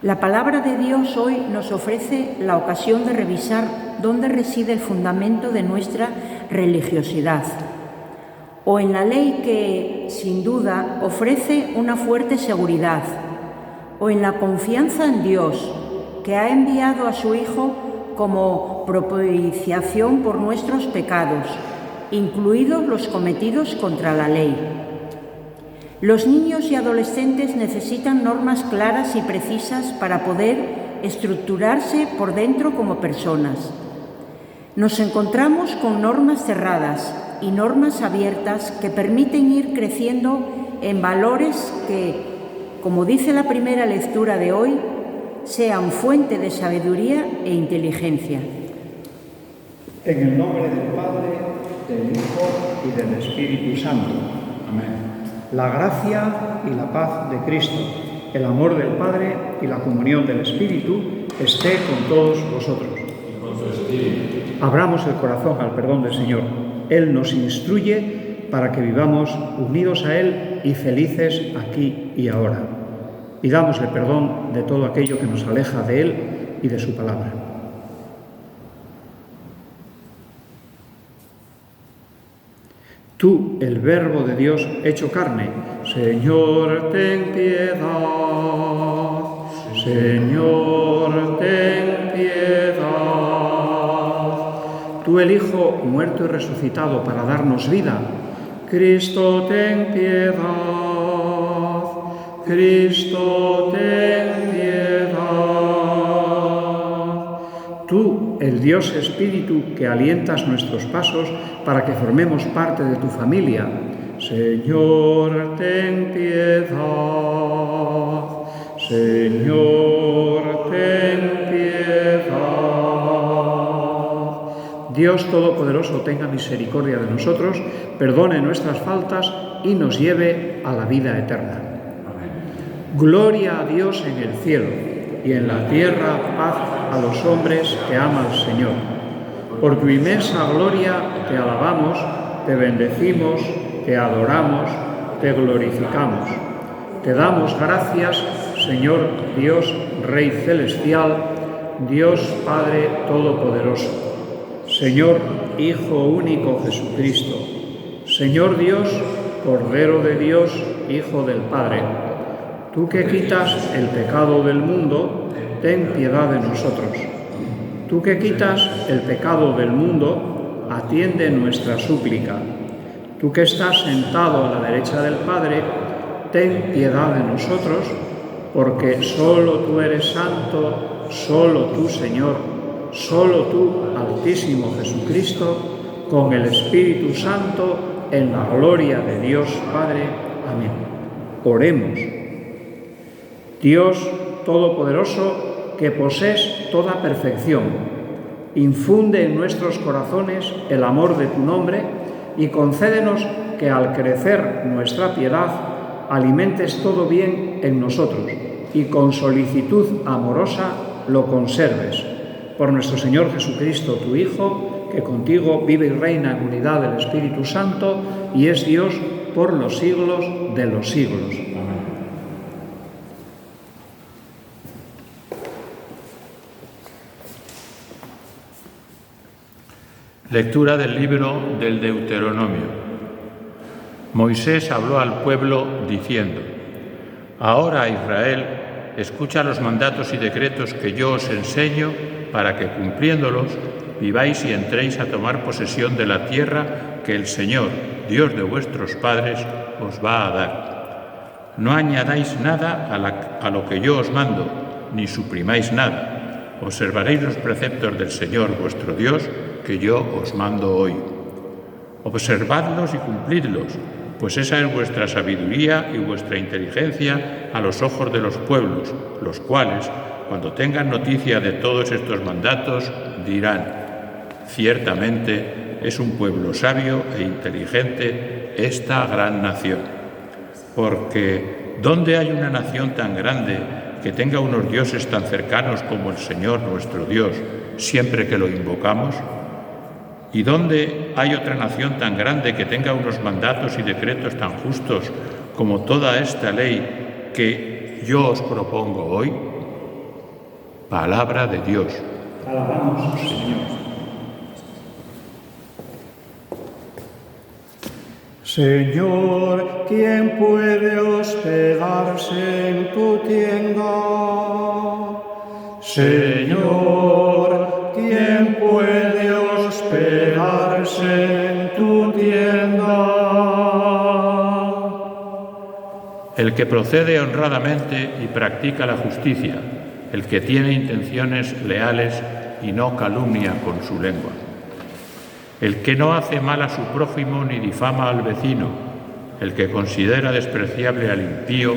La palabra de Dios hoy nos ofrece la ocasión de revisar dónde reside el fundamento de nuestra religiosidad, o en la ley que, sin duda, ofrece una fuerte seguridad, o en la confianza en Dios, que ha enviado a su Hijo como propiciación por nuestros pecados, incluidos los cometidos contra la ley. Los niños y adolescentes necesitan normas claras y precisas para poder estructurarse por dentro como personas. Nos encontramos con normas cerradas y normas abiertas que permiten ir creciendo en valores que, como dice la primera lectura de hoy, sean fuente de sabiduría e inteligencia. En el nombre del Padre, del Hijo y del Espíritu Santo. Amén. La gracia y la paz de Cristo, el amor del Padre y la comunión del Espíritu esté con todos vosotros. Y con su espíritu. Abramos el corazón al perdón del Señor. Él nos instruye para que vivamos unidos a Él y felices aquí y ahora. Pidámosle perdón de todo aquello que nos aleja de Él y de su palabra. Tú, el Verbo de Dios hecho carne, Señor, ten piedad. Señor, ten piedad. Tú, el Hijo muerto y resucitado para darnos vida, Cristo, ten piedad. Cristo, ten piedad. Tú, el Dios Espíritu que alientas nuestros pasos para que formemos parte de tu familia, Señor, ten piedad. Señor, ten piedad. Dios Todopoderoso tenga misericordia de nosotros, perdone nuestras faltas y nos lleve a la vida eterna. Amén. Gloria a Dios en el cielo y en la tierra paz a los hombres que ama al Señor. Por tu inmensa gloria te alabamos, te bendecimos, te adoramos, te glorificamos. Te damos gracias, Señor Dios, Rey celestial, Dios Padre Todopoderoso, Señor Hijo único Jesucristo, Señor Dios, Cordero de Dios, Hijo del Padre. Tú que quitas el pecado del mundo, ten piedad de nosotros. Tú que quitas el pecado del mundo, atiende nuestra súplica. Tú que estás sentado a la derecha del Padre, ten piedad de nosotros, porque solo tú eres santo, solo tú, Señor, solo tú, Altísimo Jesucristo, con el Espíritu Santo, en la gloria de Dios Padre. Amén. Oremos. Dios Todopoderoso, que posees toda perfección, infunde en nuestros corazones el amor de tu nombre y concédenos que al crecer nuestra piedad alimentes todo bien en nosotros y con solicitud amorosa lo conserves. Por nuestro Señor Jesucristo, tu Hijo, que contigo vive y reina en unidad del Espíritu Santo y es Dios por los siglos de los siglos. Lectura del libro del Deuteronomio. Moisés habló al pueblo diciendo: Ahora, Israel, escucha los mandatos y decretos que yo os enseño para que, cumpliéndolos, viváis y entréis a tomar posesión de la tierra que el Señor, Dios de vuestros padres, os va a dar. No añadáis nada a lo que yo os mando, ni suprimáis nada. Observaréis los preceptos del Señor vuestro Dios, que yo os mando hoy. Observadlos y cumplidlos, pues esa es vuestra sabiduría y vuestra inteligencia a los ojos de los pueblos, los cuales, cuando tengan noticia de todos estos mandatos, dirán: ciertamente es un pueblo sabio e inteligente esta gran nación. Porque ¿dónde hay una nación tan grande que tenga unos dioses tan cercanos como el Señor nuestro Dios, siempre que lo invocamos? ¿Y dónde hay otra nación tan grande que tenga unos mandatos y decretos tan justos como toda esta ley que yo os propongo hoy? Palabra de Dios. Alabamos, Señor. Señor, ¿quién puede hospedarse en tu tienda? Señor, ¿quién puede hospedarse en tu tienda? El que procede honradamente y practica la justicia, el que tiene intenciones leales y no calumnia con su lengua. El que no hace mal a su prójimo ni difama al vecino, el que considera despreciable al impío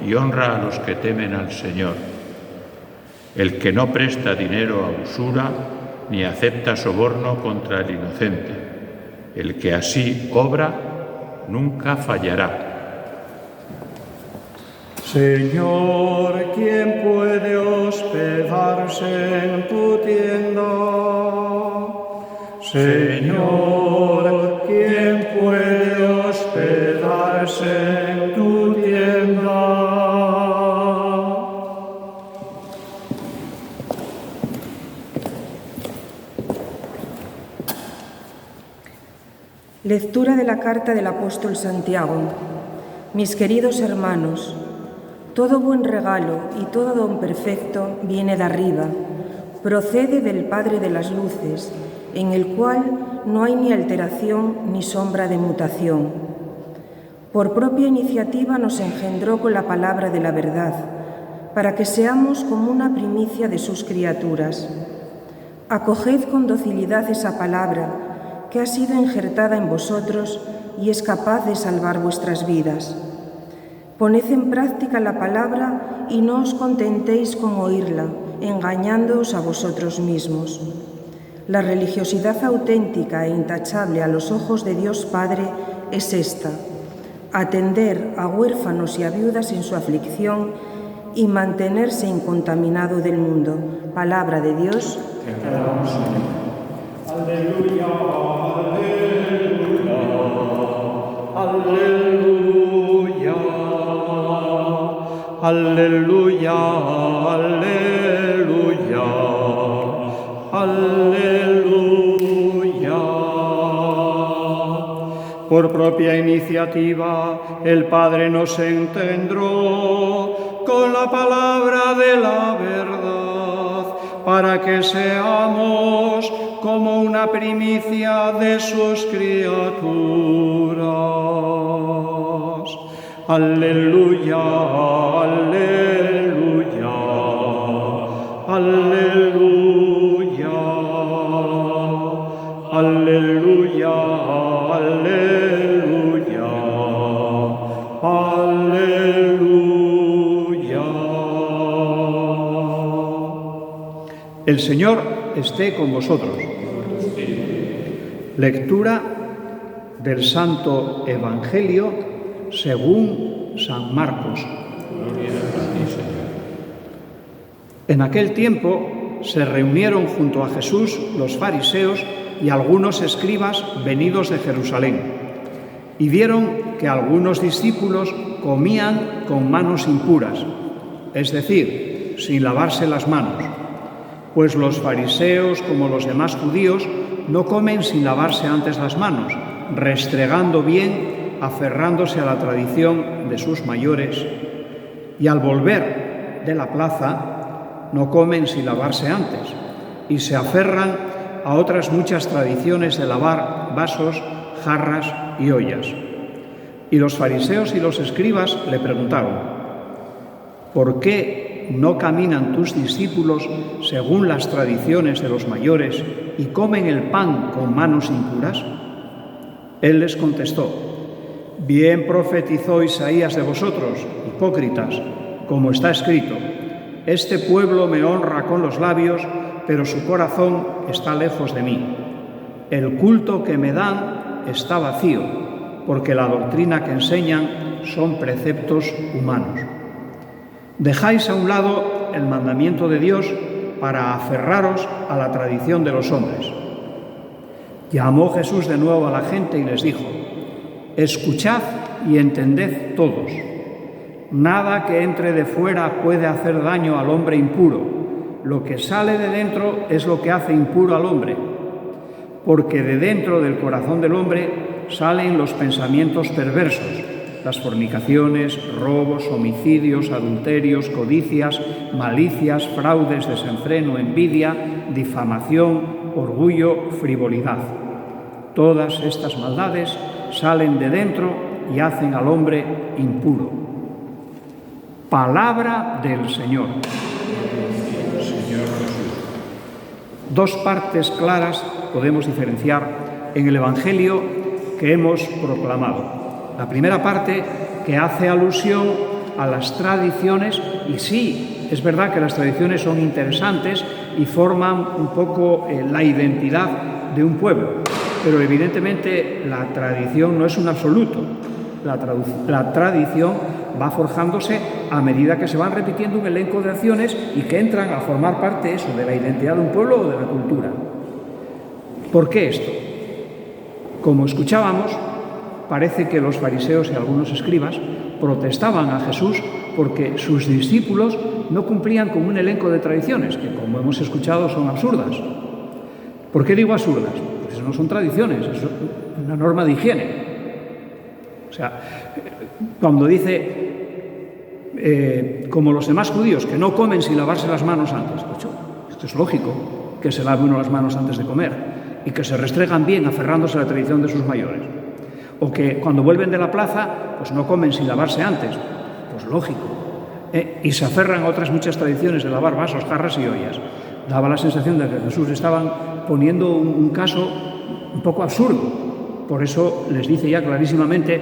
y honra a los que temen al Señor. El que no presta dinero a usura ni acepta soborno contra el inocente. El que así obra nunca fallará. Señor, ¿quién puede hospedarse en tu tienda? Señor, ¿quién puede hospedarse en tu tienda? Lectura de la carta del apóstol Santiago. Mis queridos hermanos, todo buen regalo y todo don perfecto viene de arriba, procede del Padre de las luces, en el cual no hay ni alteración ni sombra de mutación. Por propia iniciativa nos engendró con la palabra de la verdad, para que seamos como una primicia de sus criaturas. Acoged con docilidad esa palabra, que ha sido injertada en vosotros y es capaz de salvar vuestras vidas. Poned en práctica la palabra y no os contentéis con oírla, engañándoos a vosotros mismos. La religiosidad auténtica e intachable a los ojos de Dios Padre es esta: atender a huérfanos y a viudas en su aflicción y mantenerse incontaminado del mundo. Palabra de Dios. Te alabamos, Señor. Aleluya, aleluya, aleluya, aleluya, aleluya. Por propia iniciativa, el Padre nos engendró con la palabra de la verdad, para que seamos como una primicia de sus criaturas. Aleluya, aleluya, aleluya, aleluya, aleluya, aleluya. El Señor esté con vosotros. Lectura del Santo Evangelio según San Marcos. En aquel tiempo se reunieron junto a Jesús los fariseos y algunos escribas venidos de Jerusalén, y vieron que algunos discípulos comían con manos impuras, es decir, sin lavarse las manos. Pues los fariseos, como los demás judíos, no comen sin lavarse antes las manos, restregando bien, aferrándose a la tradición de sus mayores, y al volver de la plaza no comen sin lavarse antes, y se aferran a otras muchas tradiciones de lavar vasos, jarras y ollas. Y los fariseos y los escribas le preguntaron: ¿por qué no caminan tus discípulos según las tradiciones de los mayores y comen el pan con manos impuras? Él les contestó: bien profetizó Isaías de vosotros, hipócritas, como está escrito: este pueblo me honra con los labios, pero su corazón está lejos de mí. El culto que me dan está vacío, porque la doctrina que enseñan son preceptos humanos. Dejáis a un lado el mandamiento de Dios para aferraros a la tradición de los hombres. Llamó Jesús de nuevo a la gente y les dijo: escuchad y entended todos. Nada que entre de fuera puede hacer daño al hombre impuro, lo que sale de dentro es lo que hace impuro al hombre, porque de dentro del corazón del hombre salen los pensamientos perversos, las fornicaciones, robos, homicidios, adulterios, codicias, malicias, fraudes, desenfreno, envidia, difamación, orgullo, frivolidad. Todas estas maldades salen de dentro y hacen al hombre impuro. Palabra del Señor. Dos partes claras podemos diferenciar en el Evangelio que hemos proclamado. La primera parte, que hace alusión a las tradiciones, y sí, es verdad que las tradiciones son interesantes y forman un poco la identidad de un pueblo, pero evidentemente la tradición no es un absoluto. La tradición va forjándose a medida que se van repitiendo un elenco de acciones y que entran a formar parte eso, de la identidad de un pueblo o de la cultura. ¿Por qué esto? Como escuchábamos, parece que los fariseos y algunos escribas protestaban a Jesús porque sus discípulos no cumplían con un elenco de tradiciones, que como hemos escuchado son absurdas. ¿Por qué digo absurdas? Pues no son tradiciones, es una norma de higiene. O sea, cuando dice, como los demás judíos, que no comen sin lavarse las manos antes, pues esto es lógico, que se lave uno las manos antes de comer y que se restregan bien aferrándose a la tradición de sus mayores. O que cuando vuelven de la plaza, pues no comen sin lavarse antes, pues lógico. Y se aferran a otras muchas tradiciones de lavar vasos, jarras y ollas. Daba la sensación de que Jesús estaban poniendo un caso un poco absurdo. Por eso les dice ya clarísimamente: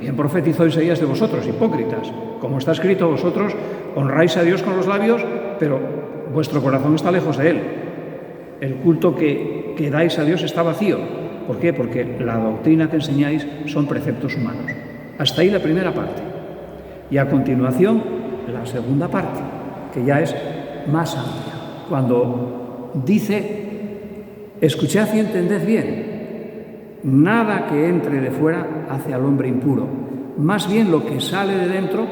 bien profetizó Isaías de vosotros, hipócritas. Como está escrito, vosotros honráis a Dios con los labios, pero vuestro corazón está lejos de Él. El culto que dais a Dios está vacío. ¿Por qué? Porque la doctrina que enseñáis son preceptos humanos. Hasta ahí la primera parte. Y a continuación, la segunda parte, que ya es más amplia. Cuando dice: escuchad y entended bien, nada que entre de fuera hace al hombre impuro. Más bien lo que sale de dentro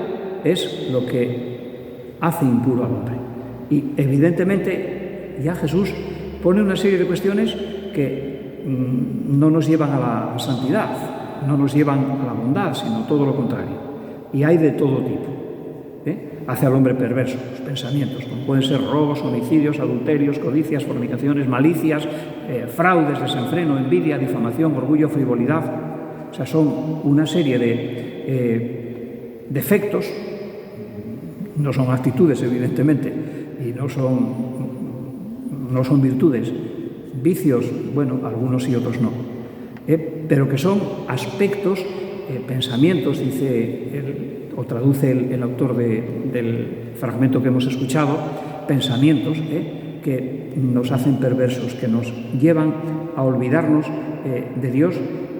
es lo que hace impuro al hombre. Y evidentemente ya Jesús pone una serie de cuestiones que no nos llevan a la santidad, no nos llevan a la bondad, sino todo lo contrario. Y hay de todo tipo. Hace al hombre perverso los pensamientos, como pueden ser robos, homicidios, adulterios, codicias, fornicaciones, malicias, fraudes, desenfreno, envidia, difamación, orgullo, frivolidad. O sea, son una serie de defectos, no son actitudes, evidentemente, y no son virtudes. Vicios, bueno, algunos y otros no, pero que son aspectos, pensamientos, dice o traduce el autor del fragmento que hemos escuchado, pensamientos que nos hacen perversos, que nos llevan a olvidarnos de Dios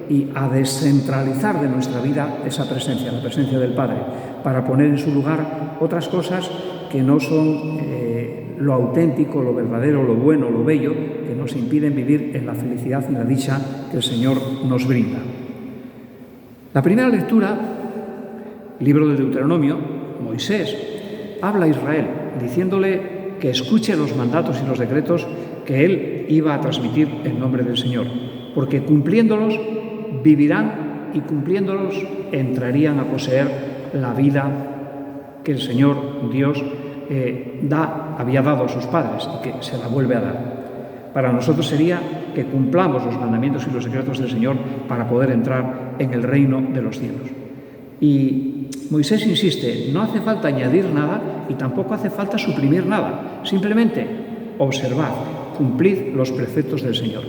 y a descentralizar de nuestra vida esa presencia, la presencia del Padre, para poner en su lugar otras cosas que no son lo auténtico, lo verdadero, lo bueno, lo bello, que nos impiden vivir en la felicidad y la dicha que el Señor nos brinda. La primera lectura, libro de Deuteronomio, Moisés habla a Israel diciéndole que escuche los mandatos y los decretos que él iba a transmitir en nombre del Señor, porque cumpliéndolos vivirán y cumpliéndolos entrarían a poseer la vida que el Señor Dios había dado a sus padres y que se la vuelve a dar. Para nosotros sería que cumplamos los mandamientos y los decretos del Señor para poder entrar en el reino de los cielos. Y Moisés insiste, no hace falta añadir nada y tampoco hace falta suprimir nada. Simplemente observad, cumplid los preceptos del Señor,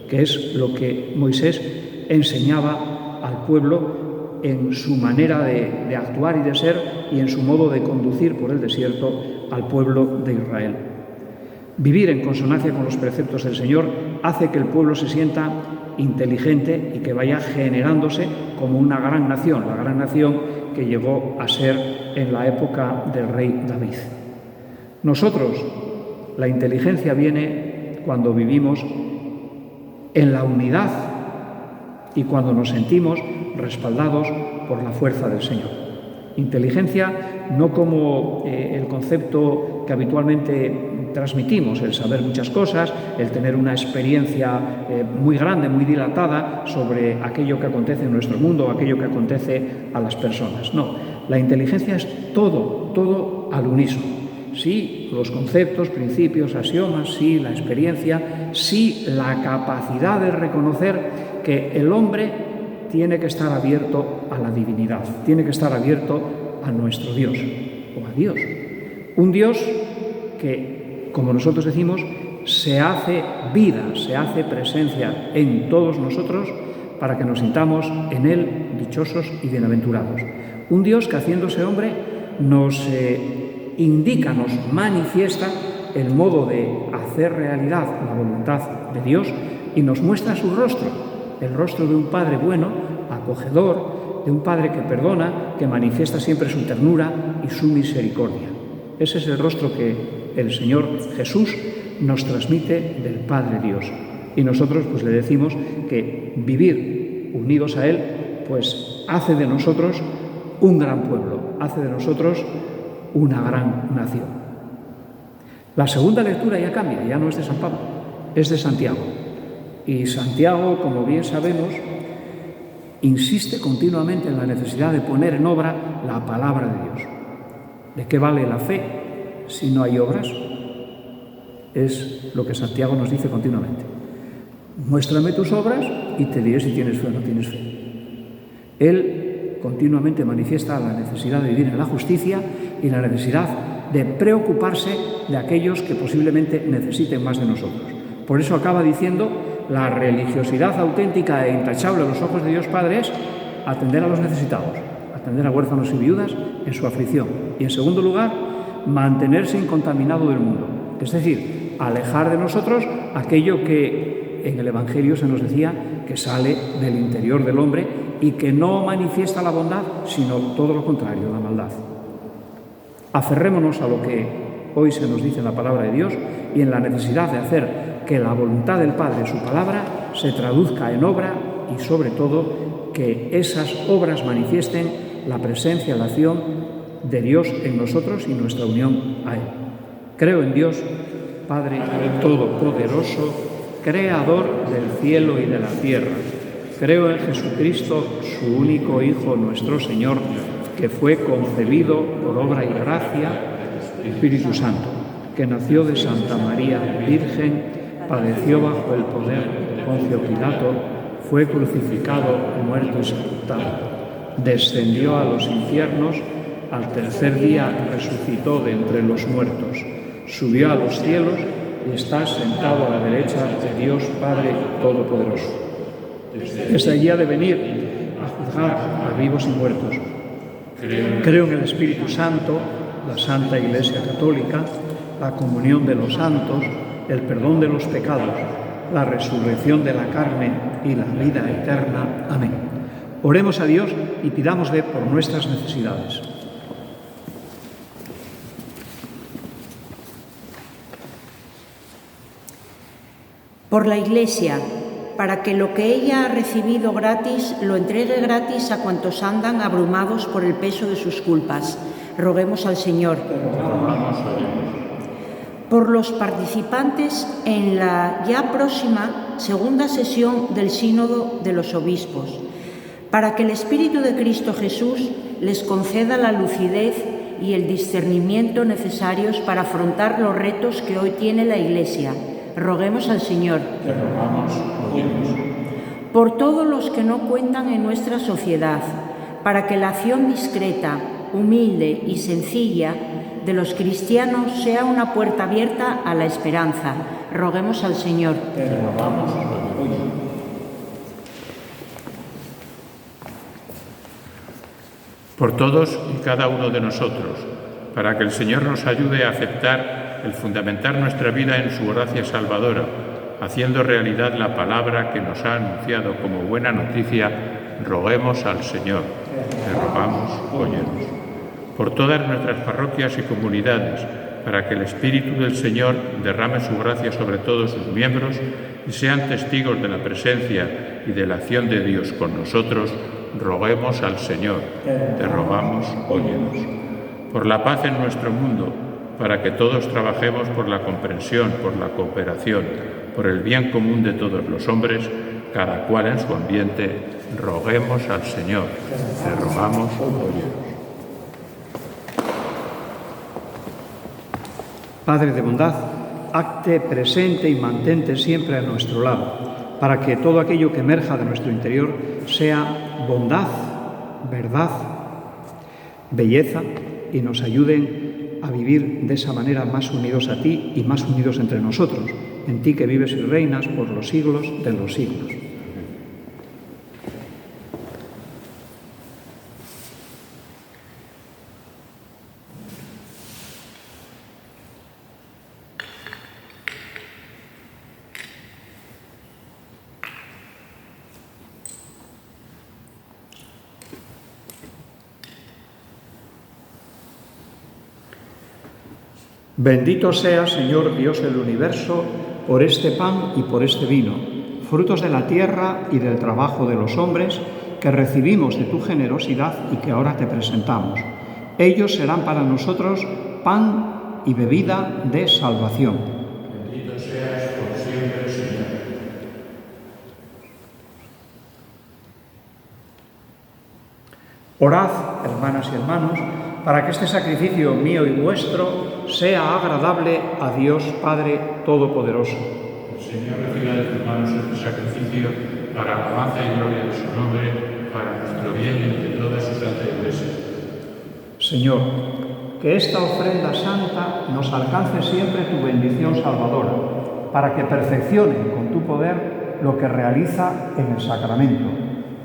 que es lo que Moisés enseñaba al pueblo en su manera de actuar y de ser y en su modo de conducir por el desierto al pueblo de Israel. Vivir en consonancia con los preceptos del Señor hace que el pueblo se sienta inteligente y que vaya generándose como una gran nación, la gran nación que llegó a ser en la época del rey David. Nosotros, la inteligencia viene cuando vivimos en la unidad y cuando nos sentimos respaldados por la fuerza del Señor. Inteligencia no como el concepto que habitualmente transmitimos, el saber muchas cosas, el tener una experiencia muy grande, muy dilatada sobre aquello que acontece en nuestro mundo, aquello que acontece a las personas. No, la inteligencia es todo al unísono. Sí, los conceptos, principios, axiomas, sí, la experiencia, sí, la capacidad de reconocer que el hombre tiene que estar abierto a la divinidad, tiene que estar abierto a nuestro Dios, o a Dios. Un Dios que, como nosotros decimos, se hace vida, se hace presencia en todos nosotros para que nos sintamos en Él dichosos y bienaventurados. Un Dios que, haciéndose hombre, nos indica, nos manifiesta el modo de hacer realidad la voluntad de Dios y nos muestra su rostro, el rostro de un Padre bueno, acogedor, de un Padre que perdona, que manifiesta siempre su ternura y su misericordia. Ese es el rostro que el Señor Jesús nos transmite del Padre Dios. Y nosotros pues le decimos que vivir unidos a Él pues hace de nosotros un gran pueblo, hace de nosotros una gran nación. La segunda lectura ya cambia, ya no es de San Pablo, es de Santiago. Y Santiago, como bien sabemos, insiste continuamente en la necesidad de poner en obra la palabra de Dios. ¿De qué vale la fe si no hay obras? Es lo que Santiago nos dice continuamente. Muéstrame tus obras y te diré si tienes fe o no tienes fe. Él continuamente manifiesta la necesidad de vivir en la justicia y la necesidad de preocuparse de aquellos que posiblemente necesiten más de nosotros. Por eso acaba diciendo: la religiosidad auténtica e intachable a los ojos de Dios Padre es atender a los necesitados, atender a huérfanos y viudas en su aflicción. Y en segundo lugar, mantenerse incontaminado del mundo. Es decir, alejar de nosotros aquello que en el Evangelio se nos decía que sale del interior del hombre y que no manifiesta la bondad, sino todo lo contrario, la maldad. Aferrémonos a lo que hoy se nos dice en la palabra de Dios y en la necesidad de hacer que la voluntad del Padre, su palabra, se traduzca en obra y, sobre todo, que esas obras manifiesten la presencia, la acción de Dios en nosotros y nuestra unión a Él. Creo en Dios, Padre Todopoderoso, Creador del cielo y de la tierra. Creo en Jesucristo, su único Hijo, nuestro Señor, que fue concebido por obra y gracia del Espíritu Santo, que nació de Santa María Virgen, padeció bajo el poder de Poncio Pilato, fue crucificado, muerto y sepultado, descendió a los infiernos, al tercer día resucitó de entre los muertos, subió a los cielos y está sentado a la derecha de Dios Padre Todopoderoso. Desde allí ha de venir a juzgar a vivos y muertos. Creo en el Espíritu Santo, la Santa Iglesia Católica, la comunión de los santos, el perdón de los pecados, la resurrección de la carne y la vida eterna. Amén. Oremos a Dios y pidámosle por nuestras necesidades. Por la Iglesia, para que lo que ella ha recibido gratis lo entregue gratis a cuantos andan abrumados por el peso de sus culpas. Roguemos al Señor. Por los participantes en la ya próxima segunda sesión del Sínodo de los Obispos, para que el Espíritu de Cristo Jesús les conceda la lucidez y el discernimiento necesarios para afrontar los retos que hoy tiene la Iglesia. Roguemos al Señor. Te rogamos, óyenos. Por todos los que no cuentan en nuestra sociedad, para que la acción discreta, humilde y sencilla de los cristianos sea una puerta abierta a la esperanza. Roguemos al Señor. Te rogamos, óyenos. Por todos y cada uno de nosotros, para que el Señor nos ayude a aceptar el fundamentar nuestra vida en su gracia salvadora, haciendo realidad la palabra que nos ha anunciado como buena noticia, roguemos al Señor. Te rogamos, óyenos. Por todas nuestras parroquias y comunidades, para que el Espíritu del Señor derrame su gracia sobre todos sus miembros y sean testigos de la presencia y de la acción de Dios con nosotros, roguemos al Señor. Te rogamos, óyenos. Por la paz en nuestro mundo, para que todos trabajemos por la comprensión, por la cooperación, por el bien común de todos los hombres, cada cual en su ambiente, roguemos al Señor. Te rogamos, óyenos. Padre de bondad, hazte presente y mantente siempre a nuestro lado, para que todo aquello que emerja de nuestro interior sea bondad, verdad, belleza, y nos ayuden a vivir de esa manera más unidos a ti y más unidos entre nosotros, en ti que vives y reinas por los siglos de los siglos. Bendito sea, Señor Dios del universo, por este pan y por este vino, frutos de la tierra y del trabajo de los hombres, que recibimos de tu generosidad y que ahora te presentamos. Ellos serán para nosotros pan y bebida de salvación. Bendito seas por siempre, Señor. Orad, hermanas y hermanos, para que este sacrificio mío y vuestro sea agradable a Dios Padre Todopoderoso. El Señor reciba de tus manos este sacrificio para alabanza y gloria de su nombre, para nuestro bien y el de toda su santa Iglesia. Señor, que esta ofrenda santa nos alcance siempre tu bendición salvadora, para que perfeccione con tu poder lo que realiza en el sacramento.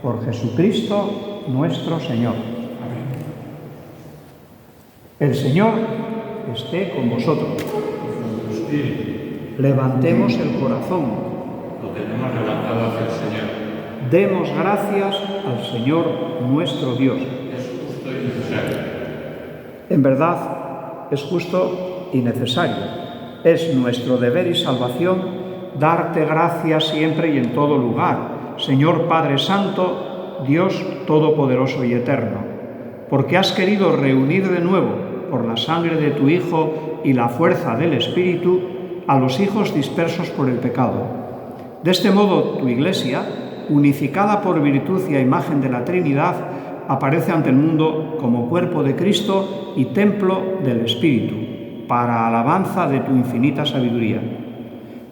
Por Jesucristo nuestro Señor. Amén. El Señor esté con vosotros. Y con tu espíritu. Levantemos el corazón. Lo tenemos levantado hacia el Señor. Demos gracias al Señor nuestro Dios. Es justo y necesario. En verdad, es justo y necesario. Es nuestro deber y salvación darte gracias siempre y en todo lugar, Señor Padre Santo, Dios Todopoderoso y Eterno, porque has querido reunir de nuevo, por la sangre de tu Hijo y la fuerza del Espíritu, a los hijos dispersos por el pecado. De este modo, tu Iglesia, unificada por virtud y a imagen de la Trinidad, aparece ante el mundo como cuerpo de Cristo y templo del Espíritu, para alabanza de tu infinita sabiduría.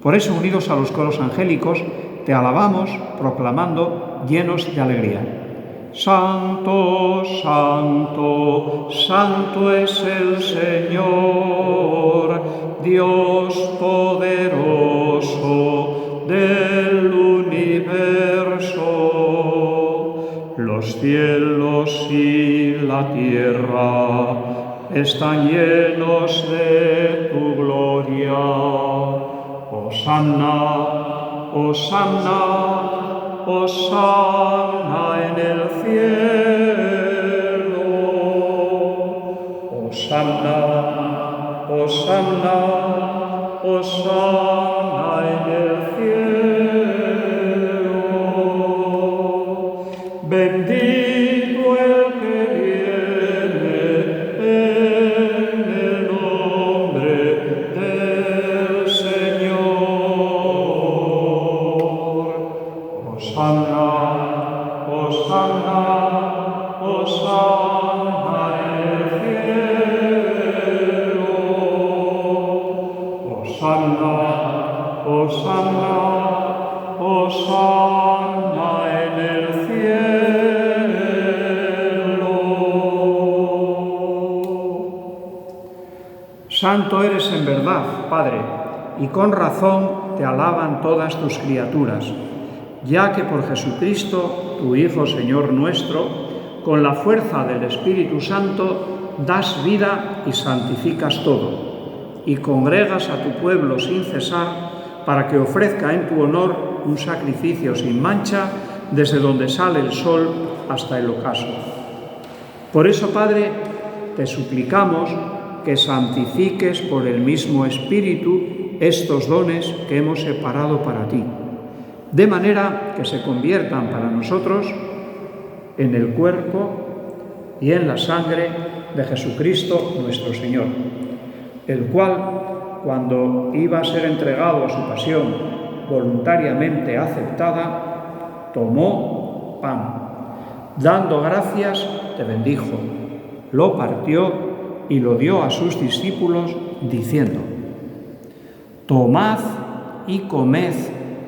Por eso, unidos a los coros angélicos, te alabamos, proclamando llenos de alegría. Santo, santo, santo es el Señor, Dios poderoso del universo. Los cielos y la tierra están llenos de tu gloria. Hosanna. Hosanna, Hosanna en el cielo. Hosanna, Hosanna, Hosanna en el cielo. Bendito el que viene en el nombre del Señor. Hosanna, Hosanna, Hosanna en el cielo. Hosanna, Hosanna, Hosanna en el cielo. Santo eres en verdad, Padre, y con razón te alaban todas tus criaturas, ya que por Jesucristo, tu Hijo Señor nuestro, con la fuerza del Espíritu Santo, das vida y santificas todo, y congregas a tu pueblo sin cesar, para que ofrezca en tu honor un sacrificio sin mancha, desde donde sale el sol hasta el ocaso. Por eso, Padre, te suplicamos que santifiques por el mismo Espíritu estos dones que hemos separado para ti, de manera que se conviertan para nosotros en el cuerpo y en la sangre de Jesucristo nuestro Señor. el cual, cuando iba a ser entregado a su pasión voluntariamente aceptada, tomó pan. Dando gracias, te bendijo, lo partió y lo dio a sus discípulos, diciendo: Tomad y comed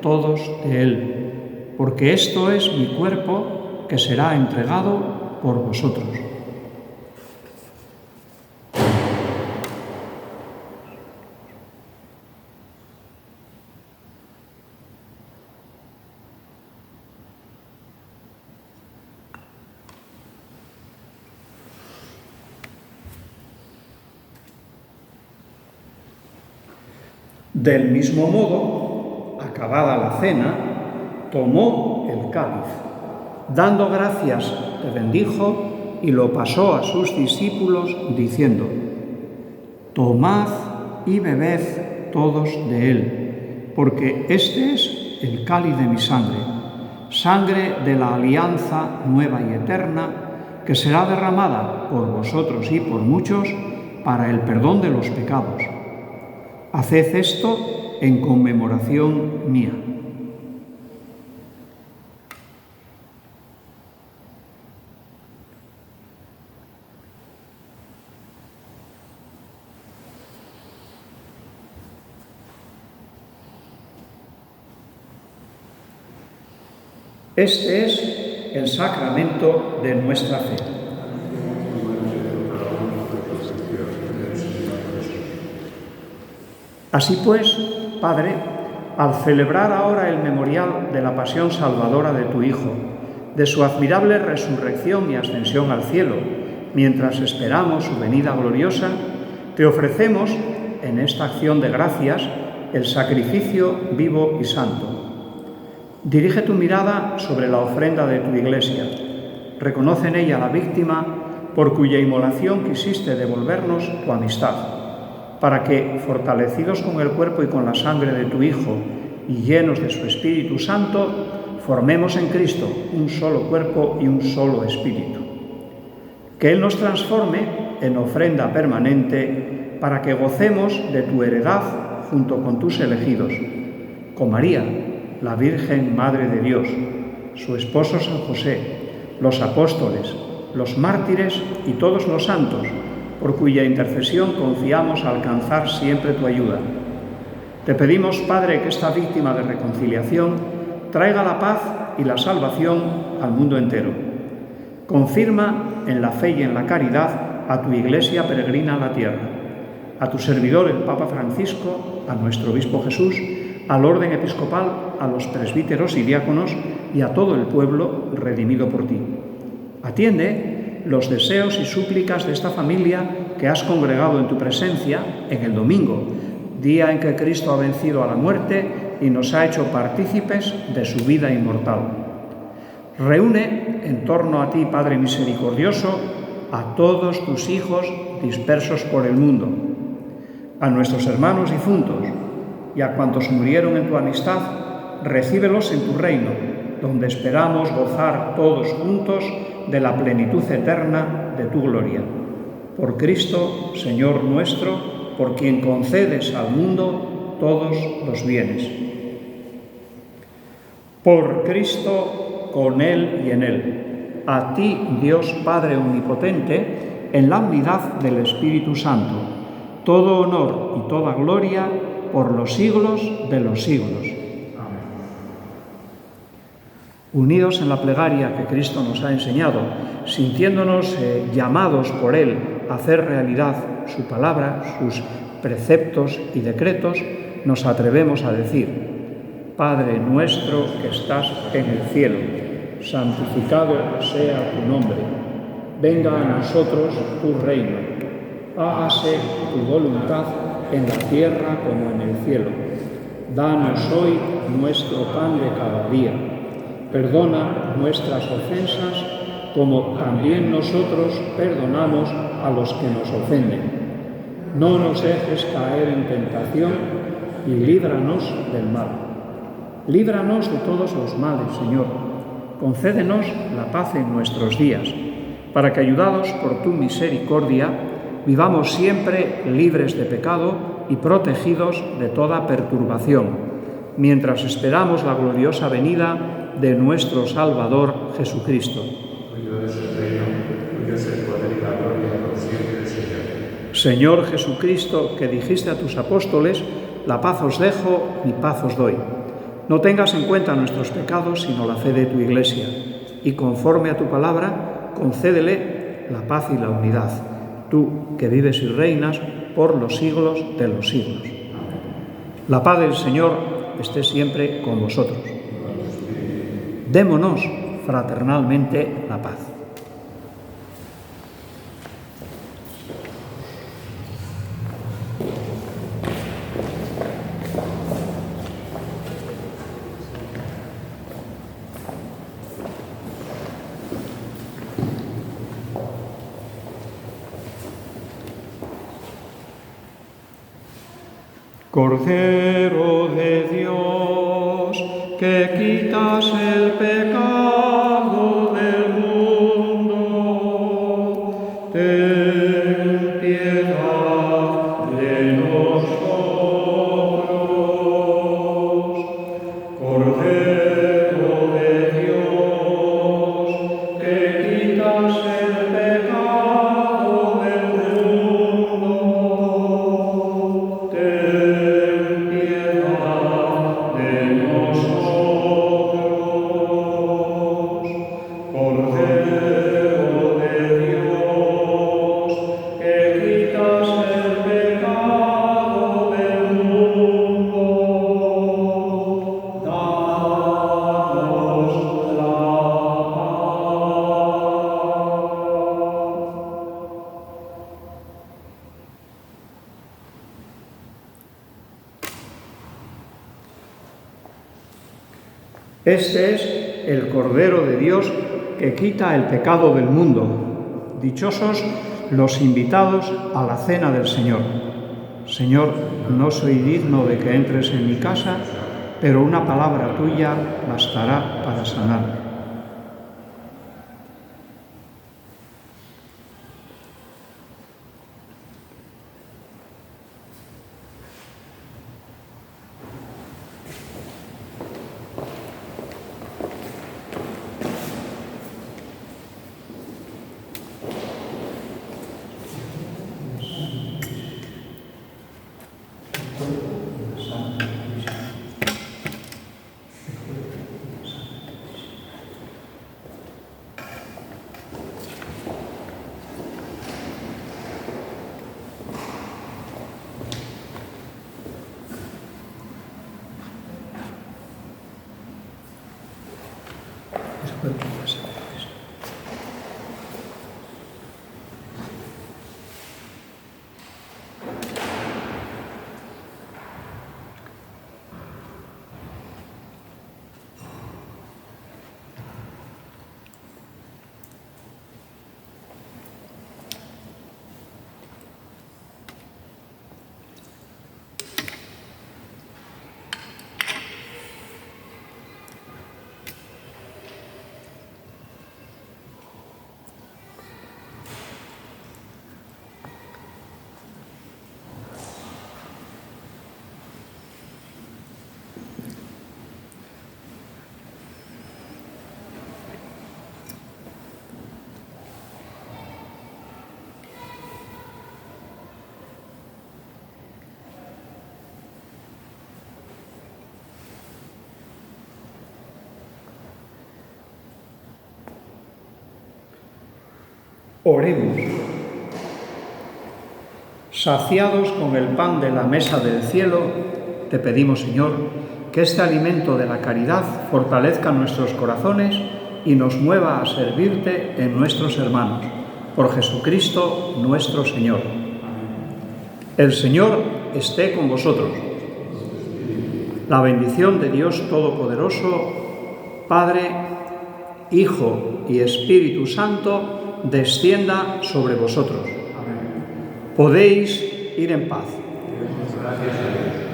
todos de él, porque esto es mi cuerpo que será entregado por vosotros. Del mismo modo, acabada la cena, tomó el cáliz. Dando gracias, te bendijo y lo pasó a sus discípulos, diciendo: Tomad y bebed todos de él, porque este es el cáliz de mi sangre, sangre de la alianza nueva y eterna, que será derramada por vosotros y por muchos para el perdón de los pecados. Haced esto en conmemoración mía. Este es el sacramento de nuestra fe. Así pues, Padre, al celebrar ahora el memorial de la pasión salvadora de tu Hijo, de su admirable resurrección y ascensión al cielo, mientras esperamos su venida gloriosa, te ofrecemos, en esta acción de gracias, el sacrificio vivo y santo. Dirige tu mirada sobre la ofrenda de tu Iglesia. Reconoce en ella la víctima por cuya inmolación quisiste devolvernos tu amistad, para que, fortalecidos con el cuerpo y con la sangre de tu Hijo y llenos de su Espíritu Santo, formemos en Cristo un solo cuerpo y un solo espíritu. Que Él nos transforme en ofrenda permanente para que gocemos de tu heredad junto con tus elegidos, con María, la Virgen Madre de Dios, su esposo San José, los apóstoles, los mártires y todos los santos, por cuya intercesión confiamos alcanzar siempre tu ayuda. Te pedimos, Padre, que esta víctima de reconciliación traiga la paz y la salvación al mundo entero. Confirma en la fe y en la caridad a tu Iglesia peregrina a la tierra, a tu servidor el Papa Francisco, a nuestro Obispo Jesús, al orden episcopal, a los presbíteros y diáconos y a todo el pueblo redimido por ti. Atiende los deseos y súplicas de esta familia que has congregado en tu presencia en el domingo, día en que Cristo ha vencido a la muerte y nos ha hecho partícipes de su vida inmortal. Reúne en torno a ti, Padre misericordioso, a todos tus hijos dispersos por el mundo, a nuestros hermanos difuntos y a cuantos murieron en tu amistad, recíbelos en tu reino, donde esperamos gozar todos juntos de la plenitud eterna de tu gloria. Por Cristo, Señor nuestro, por quien concedes al mundo todos los bienes. Por Cristo, con Él y en Él. A ti, Dios Padre Omnipotente, en la unidad del Espíritu Santo, todo honor y toda gloria por los siglos de los siglos. Unidos en la plegaria que Cristo nos ha enseñado, sintiéndonos llamados por Él a hacer realidad su palabra, sus preceptos y decretos, nos atrevemos a decir: Padre nuestro que estás en el cielo, santificado sea tu nombre. Venga a nosotros tu reino. Hágase tu voluntad en la tierra como en el cielo. Danos hoy nuestro pan de cada día. Perdona nuestras ofensas, como también nosotros perdonamos a los que nos ofenden. No nos dejes caer en tentación y líbranos del mal. Líbranos de todos los males, Señor. Concédenos la paz en nuestros días, para que, ayudados por tu misericordia, vivamos siempre libres de pecado y protegidos de toda perturbación, mientras esperamos la gloriosa venida de nuestro Salvador Jesucristo. Tuyo es el reino, tuyo es el poder y la gloria por siempre, Señor. Señor Jesucristo, que dijiste a tus apóstoles, la paz os dejo, mi paz os doy. No tengas en cuenta nuestros pecados, sino la fe de tu Iglesia, y conforme a tu palabra, concédele la paz y la unidad, tú que vives y reinas por los siglos de los siglos. La paz del Señor esté siempre con vosotros. Démonos fraternalmente la paz. Cordero de Dios, que quitas el pecado del mundo, ten piedad de nosotros. Cordero de Dios, que quitas el pecado del mundo, Este es el Cordero de Dios que quita el pecado del mundo. Dichosos los invitados a la cena del Señor. Señor, no soy digno de que entres en mi casa, pero una palabra tuya bastará para sanarme. Oremos. Saciados con el pan de la mesa del cielo, te pedimos, Señor, que este alimento de la caridad fortalezca nuestros corazones y nos mueva a servirte en nuestros hermanos. Por Jesucristo nuestro Señor. El Señor esté con vosotros. La bendición de Dios Todopoderoso, Padre, Hijo y Espíritu Santo, descienda sobre vosotros. Amén. Podéis ir en paz. Gracias a Dios.